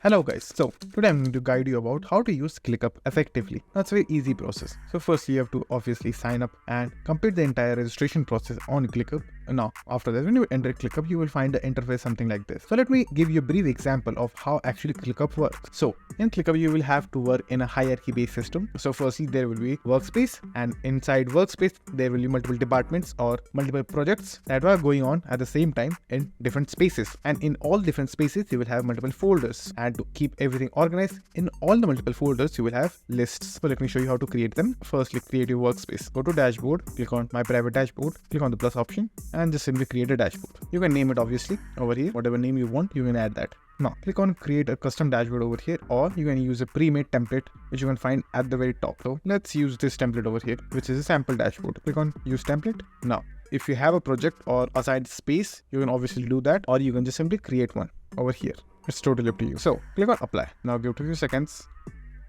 Hello guys, so today I'm going to guide you about how to use ClickUp effectively. That's a very easy process. So first you have to obviously sign up and complete the entire registration process on ClickUp. Now after that, when you enter ClickUp, you will find the interface something like this. So let me give you a brief example of how actually ClickUp works. So in ClickUp you will have to work in a hierarchy based system. So firstly there will be workspace, and inside workspace there will be multiple departments or multiple projects that are going on at the same time in different spaces, and in all different spaces you will have multiple folders. And to keep everything organized in all the multiple folders, you will have lists. So let me show you how to create them. Firstly, create your workspace. Go to dashboard, click on my private dashboard, click on the plus option, and just simply create a dashboard. You can name it obviously over here, whatever name you want, you can add that. Now click on create a custom dashboard over here, or you can use a pre-made template which you can find at the very top. So let's use this template over here, which is a sample dashboard. Click on use template. Now if you have a project or assigned space, you can obviously do that, or you can just simply create one over here. It's totally up to you. So click on apply. Now give it a few seconds.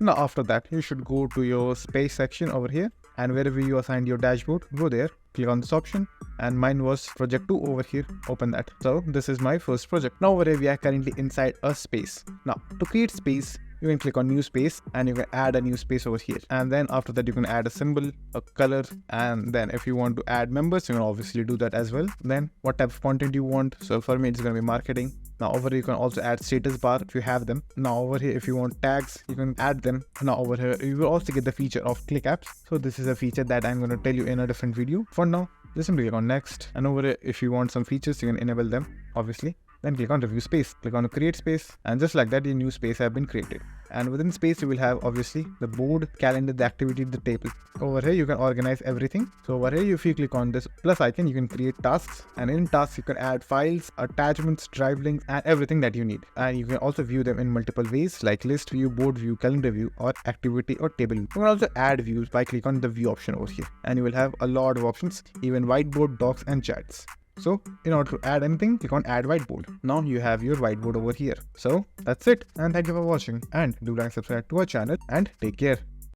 Now after that, you should go to your space section over here, and wherever you assigned your dashboard, go there, click on this option, and mine was project 2 over here. Open that. So this is my first project. Now over here we are currently inside a space. Now to create space, you can click on new space and you can add a new space over here, and then after that you can add a symbol, a color, and then if you want to add members, you can obviously do that as well. Then what type of content you want. So for me it's going to be marketing. Now over here you can also add status bar if you have them. Now over here if you want tags, you can add them. Now over here you will also get the feature of click apps. So this is a feature that I'm going to tell you in a different video. For now, just simply click on next, and over here if you want some features, you can enable them obviously. Then click on review space, click on create space, and just like that your new space have been created. And within space you will have obviously the board, calendar, the activity, the table. Over here you can organize everything. So over here if you click on this plus icon, you can create tasks, and in tasks you can add files, attachments, drive links, and everything that you need. And you can also view them in multiple ways like list view, board view, calendar view, or activity or table view. You can also add views by clicking on the view option over here, and you will have a lot of options, even whiteboard, docs, and chats. So in order to add anything, click on add whiteboard. Now you have your whiteboard over here. So that's it, and thank you for watching, and do like, subscribe to our channel, and take care.